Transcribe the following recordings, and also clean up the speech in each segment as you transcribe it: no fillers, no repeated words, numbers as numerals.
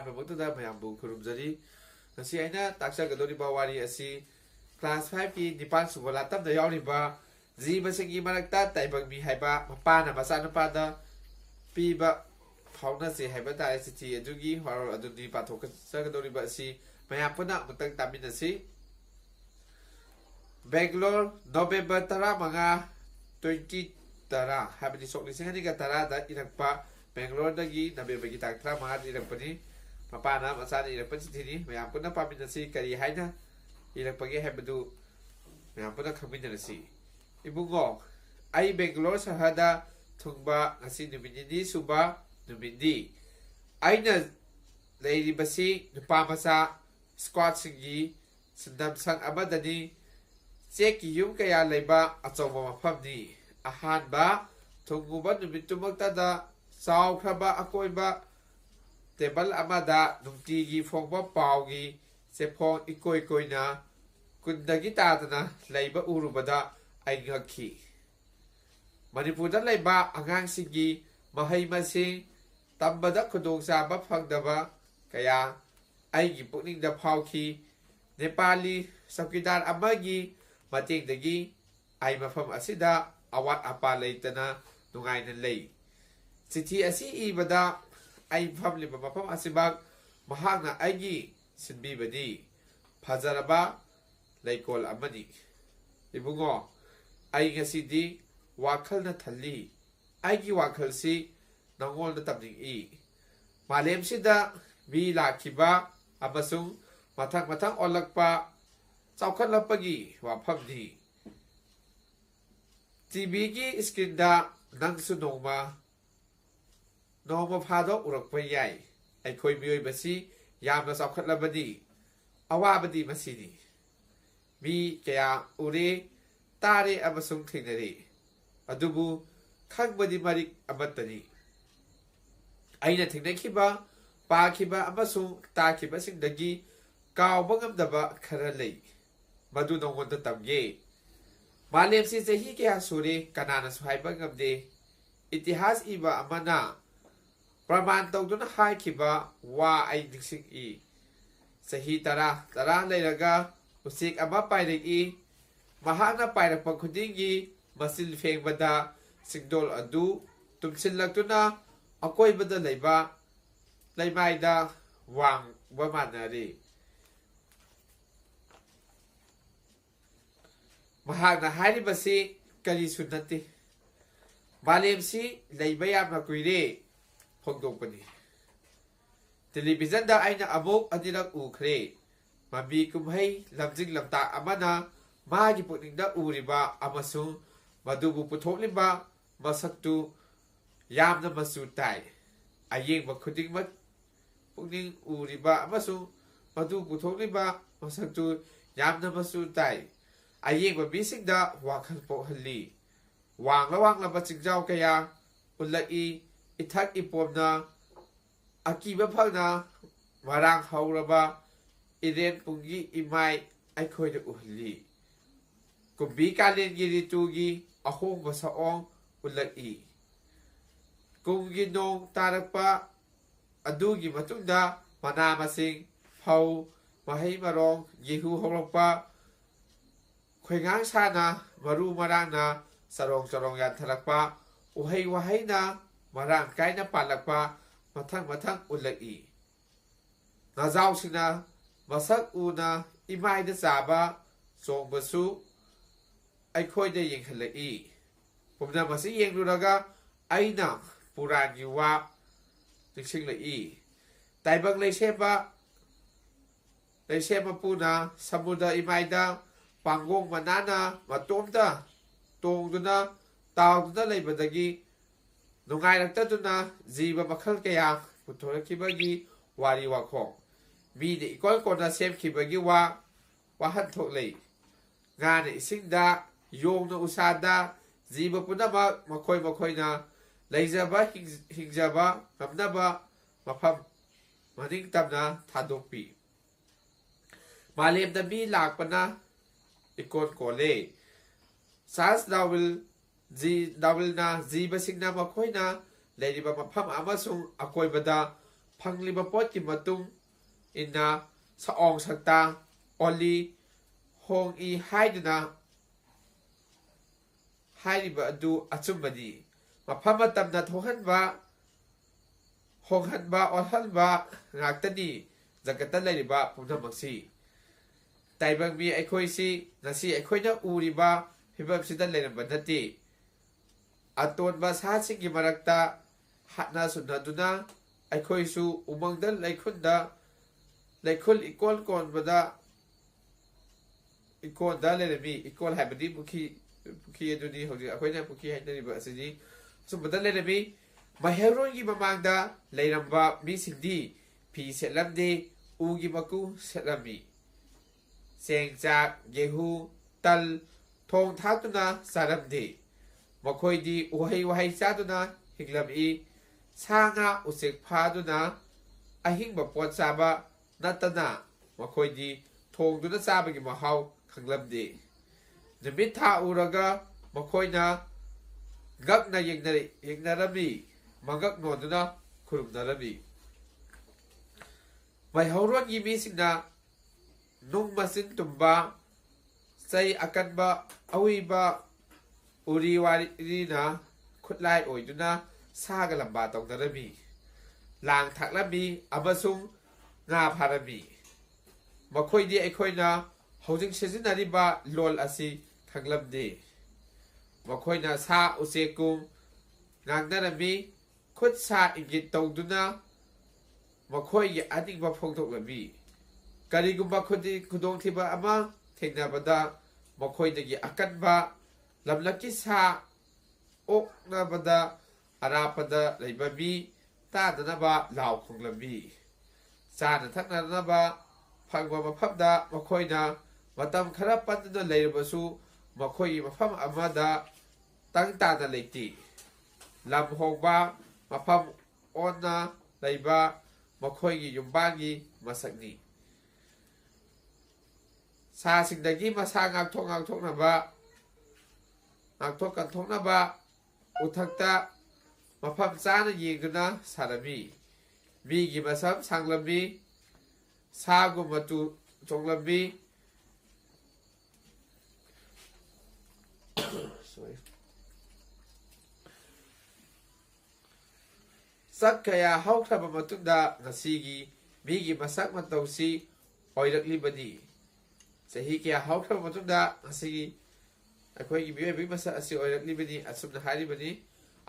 ꯑꯍꯥꯟꯕꯃꯛꯇꯗ ꯃꯌꯥꯝꯕꯨ ꯈꯨꯔꯨꯝꯖꯔꯤ ꯉꯁꯤ ꯑꯩꯅ ꯇꯥꯛꯆꯒꯗꯧꯔꯤꯕ ꯋꯥꯔꯤ ꯑꯁꯤ ꯀ꯭ꯂꯥꯁ 5ꯀꯤ 9ꯁꯨꯕ ꯂꯥꯇꯝꯗ ꯌꯥꯎꯔꯤꯕ ꯖꯤꯕꯁꯤꯡꯒꯤ ꯃꯔꯛꯇ ꯇꯥꯏꯕꯪꯃꯤ ꯍꯥꯏꯕ ꯃꯄꯥꯅ ꯃꯆꯥꯅꯨꯄꯥꯗ ꯄꯤꯕ ꯐꯥꯎꯅꯁꯦ ꯍꯥꯏꯕ ꯇꯥꯔꯦ ꯆꯤꯊꯤ ꯑꯗꯨꯒꯤ ꯋꯥꯔꯣꯜ ꯑꯗꯨꯅꯤ ꯄꯥꯊꯣꯛꯆꯒꯗꯧꯔꯤꯕ ꯑꯁꯤ ꯃꯌꯥꯝ ꯄꯨꯟꯅ ꯑꯃꯨꯛꯇꯪ ꯇꯥꯃꯤꯟꯅꯁꯤ꯫ ꯕꯦꯡꯒ꯭ꯂꯣꯔ ꯅꯣꯚꯦꯝꯕꯔ 15, 2010 ꯍꯥꯏꯕꯗꯤ ꯁꯣꯛ 2010ꯗ इरक्पा बेंगलोरदगी नवेम्बरगी तारीख 15 इरक्पनी मपाना मचाना इरक्पा चिठिनी मयाम पुनः पामिनसी करी हाइना इरक्पगे हैबदु मयाम पुनः खमिनरसी। इबुंगो आई बेंगलोर शहरदा थुंगबा ngasi नुमिनिनी सुबा नुमिनी आइना लेरिबसी नुपा मचा स्क्वाड सिंगी सिंदम संग अमदनी चेक युम कया लेबा अचौबा मफमनी अहानबा थुंगुबा नुमितुमक्तदा चाउख्रबा अकोइबा टेबल अमदा नुंटीगी फोंगबा पाउगी सेफोंग इकोइ कोइना कुंदगी तादना लेबा उरुबदा आइगखी। मणिपुरदा लेबा अगांगसिंगी महै मसिंग तंबदा खुदोंचाबा फंगदबा कया आइगी पुकनिंगदा फाउखी। नेपाली चौकीदार अमगी मतेंगदगी आई मफम असिदा अवात अपा लेतना नुंगाइना लेई। चिठी असी इबदा आई फमलिबा मफम असिबाग महागना आइगी सिनबीबदी फजरबा लेकोल अमनी। इबुंगो आई ngasiदी वाखलना थल्ली आइगी वाखलसी नंगोलदा तबनिंगी मालेमसिदा मी लाखिबा अमसुंग मथक मथक ओलक्पा चौखलपगी वाफमनी। टीवी की स्क्रीनदा नंगसु नोमा फादो उरक्पा याई अखोई मियोइबसी यामना चौखलबदी अवाबदी मसीनी मी कया उरे तारे अमसुंग थेंगनरे अदुबु खंगबदी मरिक अमतनी आइना थेंगनखिबा पाखिबा अमसुंग ताखिबसिंगदगी कावबा ngамदबा खरा लई मदु नोंगोंदा तमगे। मालेमसी चही कया सुरे कनानासु हाइबा ngамदे इतिहास इबा अमना प्रमाण तौदुना हाइखिबा वा आई निक्सिंगी चही 10 लेरगा उचेक अमा पाइरकी महाना पाइरकपा खुदिंगी मसिल फेंगबदा सिंगदोल अदु तुमसिनलक्तुना अकोइबदा लेबा लेमाइदा वांगबा मानरे। महागना हारिबसी करिसु नते मालेमसी लेबा यामना कुइरे फोंदोकपनी। टेलीविजन दा आइना अमुक अनिरक उखरे मबी कुमहै लमजिंग लमता अमना मागी पुकनिंगदा उरिबा अमसुंग मदुबु पुथोकलिबा मसक्तु यामना मसु ताई अयेंगबा खुदिंगमक पुकनिंग उरिबा अमसुंग मदु पुथोकलिबा मसक्तु यामना मसु ताई अयेंगबा बिसिंगदा वाखल पोहल्ली। वांगला चिंजाव कया उल्लई इथक इपोमना अकीबा फगना मरांग हौरबा इरेन पुंगी इमाई अखोइदा उहल्ली। कुंबी कालेंगी रितुगी अहोंगबा सओंग उल्लई कुंगी नोंग तारकपा अदुगी मतुंगदा मना मसिंग फौ महै मरोंग गेहू हौरकपा खोइगांग साना मरु मरांगना सरोंग चरोंग यानथलकपा उहै वहैना मरांग कायना पालकपा मथंग मथंग उल्लई। नाजावसिना मसक उना इमाइदा चाबा चोंगबसु अखोइदा येंगहलई। पुमनामसी येंगलुरगा आइना पुराणगी वा निक्सिंगलई। ताइबंग लेसेबा पुना समुद्र इमाइदा पांगोंग मनाना मतोमदा तोंगदुना तावदुना लेबदगी नुंगाइरक्तदुना जीव मखल कया पुथोरखिबगी वारी वाखोंग मीने इकोल कोना सेमखिबगी वाहन थोक्लै। गाने इसिंगदा योंगना उसादा जीव पुनमक मखोइ मखोइना लेजबा हिंजबा ngamnaba मफम मनिंग तमना थादोकपी। मालेमदा मी लाकपना इकोन कोले सास दाविलना जीबसिंगना मखोइना लेरिबा मफम अमसुंग अकोइबदा ꯐꯪꯂꯤꯕ ꯄꯣꯠꯀꯤ ꯃꯇꯨꯡ ꯏꯟꯅ ꯁꯑꯣꯡ ꯁꯛꯇꯥꯡ ꯑꯣꯜꯂꯤ ꯍꯣꯡꯏ ꯍꯥꯏꯗꯨꯅ ꯍꯥꯏꯔꯤꯕ ꯑꯗꯨ ꯑꯆꯨꯝꯕꯅꯤ ꯃꯐꯝ ꯃꯇꯝꯗ ꯊꯣꯛꯍꯟꯕ ꯍꯣꯡꯍꯟꯕ ꯑꯣꯜꯍꯟꯕ ꯉꯥꯛꯇꯅꯤ ꯖꯒꯠꯇ ꯂꯩꯔꯤꯕ ꯄꯨꯝꯅꯃꯛꯁꯤ ꯇꯥꯏꯕꯪ ꯃꯤ ꯑꯩꯈꯣꯏꯁꯤ ꯉꯁꯤ ꯑꯩꯈꯣꯏꯅ ꯎꯔꯤꯕ ꯐꯤꯕꯝꯁꯤꯗ ꯂꯩꯔꯝꯕ ꯅꯠꯇꯦ ꯑꯇꯣꯟꯕ ꯁꯥꯁꯤꯡꯒꯤ ꯃꯔꯛꯇ ꯍꯥꯠꯅ ꯁꯨꯅꯗꯨꯅ ꯑꯩꯈꯣꯏꯁꯨ ꯎꯃꯪꯗ ꯂꯩꯈꯨꯜ ꯏꯀꯣꯜ ꯀꯣꯟꯕꯗ ꯏꯀꯣꯟꯗ ꯂꯩꯔꯝꯃꯤ ꯏꯀꯣꯜ ꯍꯥꯏꯕꯗꯤ ꯄꯨꯈ꯭ꯔꯤ ꯑꯗꯨꯅꯤ ꯍꯧꯖꯤꯛ ꯑꯩꯈꯣꯏꯅ ꯄꯨꯈ꯭ꯔꯤ ꯍꯥꯏꯅꯔꯤꯕ ꯑꯁꯤꯗꯤ ꯑꯁꯨꯝꯕꯗ ꯂꯩꯔꯝꯃꯤ ꯃꯩꯍꯧꯔꯣꯟꯒꯤ ꯃꯃꯥꯡꯗ ꯂꯩꯔꯝꯕ ꯃꯤꯁꯤꯡꯗꯤ ꯐꯤ ꯁꯦꯠꯂꯝꯗꯦ ꯎꯒꯤ ꯃꯀꯨ ꯁꯦꯠꯂꯝꯃꯤ ꯆꯦꯡ ꯆꯥꯛ ꯒꯦꯍꯨ ꯇꯜ ꯊꯣꯡ ꯊꯥꯛꯇꯨꯅ ꯆꯥꯔꯝꯗꯦ ꯃꯈꯣꯏꯗꯤ ꯎꯍꯩ ꯋꯥꯍꯩ ꯆꯥꯗꯨꯅ ꯍꯤꯡꯂꯝꯏ ꯁꯥ ꯉꯥ ꯎꯆꯦꯛ ꯐꯥꯗꯨꯅ ꯑꯍꯤꯡꯕ ꯄꯣꯠ ꯆꯥꯕ ꯅꯠꯇꯅ ꯃꯈꯣꯏꯗꯤ ꯊꯣꯡꯗꯨꯅ ꯆꯥꯕꯒꯤ ꯃꯍꯥꯎ ꯈꯪꯂꯝꯗꯦ ꯅꯨꯃꯤꯠ ꯊꯥ ꯎꯔꯒ ꯃꯈꯣꯏꯅ ꯉꯛꯅ ꯌꯦꯡꯅꯔꯝꯃꯤ ꯃꯉꯛ ꯅꯣꯟꯗꯨꯅ ꯈꯨꯔꯨꯝꯅꯔꯝꯃꯤ ꯃꯩꯍꯧꯔꯣꯟꯒꯤ ꯃꯤꯁꯤꯡꯅ ꯅꯨꯡ ꯃꯆꯤꯟ ꯇꯨꯝꯕ ꯆꯩ ꯑꯀꯟꯕ ꯑꯎꯏꯕ ꯎꯔꯤ ꯋꯥꯔꯤꯅ ꯈꯨꯠꯂꯥꯏ ꯑꯣꯏꯗꯨꯅ ꯁꯥꯒ ꯂꯝꯕꯥ ꯇꯧꯅꯔꯝꯃꯤ ꯂꯥꯡ ꯊꯥꯛꯂꯝꯃꯤ ꯑꯃꯁꯨꯡ ꯉꯥ ꯐꯥꯔꯝꯃꯤ ꯃꯈꯣꯏꯗꯤ ꯑꯩꯈꯣꯏꯅ ꯍꯧꯖꯤꯛ ꯁꯤꯖꯤꯟꯅꯔꯤꯕ ꯂꯣꯜ ꯑꯁꯤ ꯈꯪꯂꯝꯗꯦ ꯃꯈꯣꯏꯅ ꯁꯥ ꯎꯆꯦꯛꯀꯨꯝ ꯉꯥꯡꯅꯔꯝꯃꯤ ꯈꯨꯠ ꯁꯥ ꯏꯪꯒꯤꯠ ꯇꯧꯗꯨꯅ ꯃꯈꯣꯏꯒꯤ ꯑꯅꯤꯡꯕ ꯐꯣꯡꯗꯣꯛꯂꯝꯃꯤ ꯀꯔꯤꯒꯨꯝꯕ ꯈꯨꯗꯣꯡꯊꯤꯕ ꯑꯃ ꯊꯦꯡꯅꯕꯗ ꯃꯈꯣꯏꯗꯒꯤ ꯑꯀꯟꯕ ꯂꯝꯂꯛꯀꯤ ꯁꯥ ꯑꯣꯛꯅꯕꯗ ꯑꯔꯥꯞꯄꯗ ꯂꯩꯕ ꯃꯤ ꯇꯥꯗꯅꯕ ꯂꯥꯎ ꯈꯣꯡꯂꯝꯃꯤ ꯆꯥꯅ ꯊꯛꯅꯅꯕ ꯐꯪꯕ ꯃꯐꯝꯗ ꯃꯈꯣꯏꯅ ꯃꯇꯝ ꯈꯔ ꯄꯟꯗꯨꯅ ꯂꯩꯔꯕꯁꯨ ꯃꯈꯣꯏꯒꯤ ꯃꯐꯝ ꯑꯃꯗ ꯇꯪ ꯇꯥꯅ ꯂꯩꯇꯦ ꯂꯝ ꯍꯣꯡꯕ ꯃꯐꯝ ꯑꯣꯟꯅ ꯂꯩꯕ ꯃꯈꯣꯏꯒꯤ ꯌꯨꯝꯕꯥꯟꯒꯤ ꯃꯁꯛꯅꯤ ꯁꯥꯁꯤꯡꯗꯒꯤ ꯃꯁꯥ ꯉꯥꯛꯊꯣꯛ ꯀꯟꯊꯣꯛꯅꯕ ꯎꯊꯛꯇ ꯃꯐꯝ ꯆꯥꯅ ꯌꯦꯡꯗꯨꯅ ꯁꯥꯔꯝꯃꯤ ꯃꯤꯒꯤ ꯃꯁꯝ ꯁꯥꯡꯂꯝꯃꯤ ꯁꯥꯒꯨꯝ ꯃꯇꯨ ꯆꯣꯡꯂꯝꯃꯤ ꯆꯛ ꯀꯌꯥ ꯍꯧꯈ꯭ꯔꯕ ꯃꯇꯨꯡꯗ ꯉꯁꯤꯒꯤ ꯃꯤꯒꯤ ꯃꯁꯛ ꯃꯇꯧꯁꯤ ꯑꯣꯏꯔꯛꯂꯤꯕꯅꯤ ꯆꯍꯤ ꯀꯌꯥ ꯍꯧꯈ꯭ꯔꯕ ꯃꯇꯨꯡꯗ ꯉꯁꯤꯒꯤ ꯑꯩꯈꯣꯏꯒꯤ ꯃꯤꯑꯣꯏꯕꯒꯤ ꯃꯁꯛ ꯑꯁꯤ ꯑꯣꯏꯔꯛꯂꯤꯕꯅꯤ ꯑꯁꯨꯝꯅ ꯍꯥꯏꯔꯤꯕꯅꯤ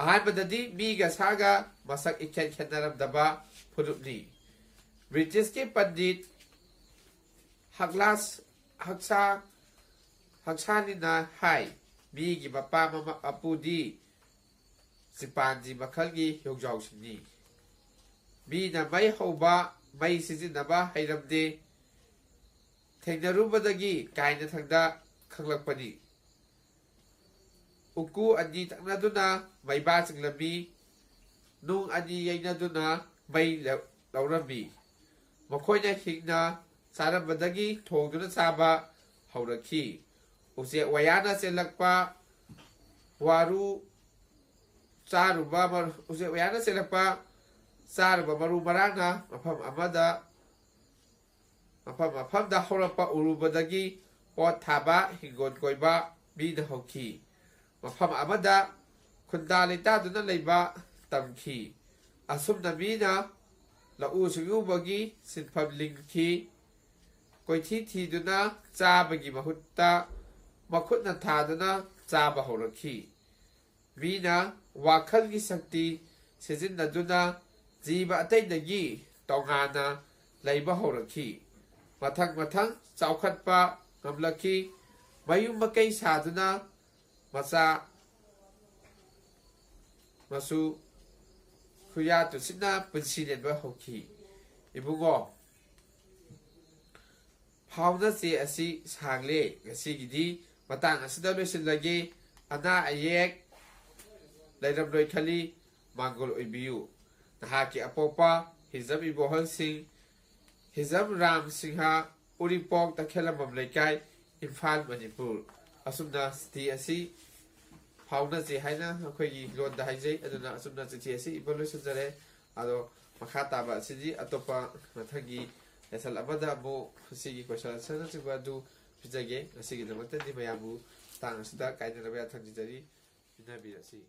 ꯑꯍꯥꯟꯕꯗꯗꯤ ꯃꯤꯒ ꯁꯥꯒ ꯃꯁꯛ ꯏꯈꯦꯟ ꯈꯦꯟꯅꯔꯝꯗꯕ ꯐꯨꯔꯨꯞꯅꯤ ꯕ꯭ꯔꯤꯇꯤꯁꯀꯤ ꯄꯟꯗꯤꯠ ꯍꯛꯁꯥꯅꯤꯅ ꯍꯥꯏ ꯃꯤꯒꯤ ꯃꯄꯥ ꯃꯄꯨꯗꯤ ꯆꯤꯝꯄꯥꯟꯖꯤ ꯃꯈꯜꯒꯤ ꯌꯣꯡꯖꯥꯎꯁꯤꯡꯅꯤ ꯃꯤꯅ ꯃꯩ ꯍꯧꯕ ꯃꯩ ꯁꯤꯖꯤꯟꯅꯕ ꯍꯩꯔꯝꯗꯦ ꯊꯦꯡꯅꯔꯨꯕꯗꯒꯤ ꯀꯥꯏꯅꯊꯪꯗ ꯈꯪꯂꯛꯄꯅꯤ ꯎꯀꯨ ꯑꯅꯤ ꯇꯛꯅꯗꯨꯅ ꯃꯩꯕꯥ ꯆꯤꯡꯂꯝꯃꯤ ꯅꯨꯡ ꯑꯅꯤ ꯌꯩꯅꯗꯨꯅ ꯃꯩ ꯂꯧꯔꯝꯃꯤ ꯃꯈꯣꯏꯅ ꯍꯤꯡꯅ ꯆꯥꯔꯝꯕꯗꯒꯤ ꯊꯣꯡꯗꯨꯅ ꯆꯥꯕ ꯍꯧꯔꯛꯈꯤ ꯎꯆꯦꯛ ꯋꯥꯌꯥꯅ ꯆꯦꯜꯂꯛꯄ ꯆꯥꯔꯨꯕ ꯃꯔꯨ ꯃꯔꯥꯡꯅ ꯃꯐꯝꯗ ꯍꯧꯔꯛꯄ ꯎꯔꯨꯕꯗꯒꯤ ꯄꯣꯠ ꯊꯥꯕ ꯍꯤꯡꯒꯣꯜ ꯀꯣꯏꯕ ꯃꯤꯅ ꯍꯧꯈꯤ ꯃꯐꯝ ꯑꯃꯗ ꯈꯨꯟꯗꯥ ꯂꯩꯇꯥꯗꯨꯅ ꯂꯩꯕ ꯇꯝꯈꯤ ꯑꯁꯨꯝꯅ ꯃꯤꯅ ꯂꯧꯎ ꯁꯤꯡꯎꯕꯒꯤ ꯁꯤꯟꯐꯝ ꯂꯤꯡꯈꯤ ꯀꯣꯏꯊꯤ ꯊꯤꯗꯨꯅ ꯆꯥꯕꯒꯤ ꯃꯍꯨꯠꯇ ꯃꯈꯨꯠꯅ ꯊꯥꯗꯨꯅ ꯆꯥꯕ ꯍꯧꯔꯛꯈꯤ ꯃꯤꯅ ꯋꯥꯈꯜꯒꯤ ꯁꯛꯇꯤ ꯁꯤꯖꯤꯟꯅꯗꯨꯅ ꯖꯤꯕ ꯑꯇꯩꯗꯒꯤ ꯇꯣꯉꯥꯟꯅ ꯂꯩꯕ ꯍꯧꯔꯛꯈꯤ ꯃꯊꯪ ꯆꯥꯎꯈꯠꯄ ꯉꯝꯂꯛꯈꯤ ꯃꯌꯨꯝ ꯃꯀꯩ ꯁꯥꯗꯨꯅ ꯃꯆꯥ ꯃꯁꯨ ꯈꯨꯌꯥ ꯇꯨꯁꯤꯟꯅ ꯄꯨꯟꯁꯤ ꯂꯦꯟꯕ ꯍꯧꯈꯤ ꯏꯕꯨꯡꯉꯣ ꯐꯥꯎꯅ ꯆꯦ ꯑꯁꯤ ꯁꯥꯡꯂꯦ ꯉꯁꯤꯒꯤꯗꯤ ꯃꯇꯥꯡ ꯑꯁꯤꯗ ꯂꯣꯏꯁꯤꯜꯂꯒꯦ ꯑꯅꯥ ꯑꯌꯦꯛ ꯂꯩꯔꯝꯂꯣꯏ ꯈꯜꯂꯤ ꯃꯥꯡꯒꯣꯜ ꯑꯣꯏꯕꯤꯌꯨ ꯅꯍꯥꯛꯀꯤ ꯑꯄꯣꯛꯄ ꯍꯤꯖꯝ ꯏꯕꯣꯍꯜꯁꯤꯡ ꯍꯤꯖꯝ ꯔꯥꯝ ꯁꯤꯡꯍ ꯎꯔꯤꯄꯣꯛ ꯇꯈꯦꯂꯝꯕꯝ ꯂꯩꯀꯥꯏ ꯏꯝꯐꯥꯜ ꯃꯅꯤꯄꯨꯔ ꯑꯁꯨꯝꯅ ꯆꯤꯊꯤ ꯑꯁꯤ ꯐꯥꯎꯅꯁꯤ ꯍꯥꯏꯅ ꯑꯩꯈꯣꯏꯒꯤ ꯂꯣꯟꯗ ꯍꯥꯏꯖꯩ ꯑꯗꯨꯅ ꯑꯁꯨꯝꯅ ꯆꯤꯊꯤ ꯑꯁꯤ ꯏꯕ ꯂꯣꯏꯁꯤꯟꯖꯔꯦ ꯑꯗꯣ ꯃꯈꯥ ꯇꯥꯕ ꯑꯁꯤꯗꯤ ꯑꯇꯣꯞꯄ ꯃꯊꯪꯒꯤ ꯂꯦꯁꯟ ꯑꯃꯗ ꯑꯃꯨꯛ ꯑꯁꯤꯒꯤ ꯀꯣꯏꯁꯟ ꯑꯟꯁꯔꯅꯆꯤꯡꯕ ꯑꯗꯨ ꯄꯤꯖꯒꯦ ꯉꯁꯤꯒꯤꯗꯃꯛꯇꯗꯤ ꯃꯌꯥꯝꯕꯨ ꯃꯇꯥꯡ ꯑꯁꯤꯗ ꯀꯥꯏꯅꯅꯕ ꯌꯥꯊꯪ ꯅꯤꯖꯔꯤ ꯄꯤꯅꯕꯤꯔꯁꯤ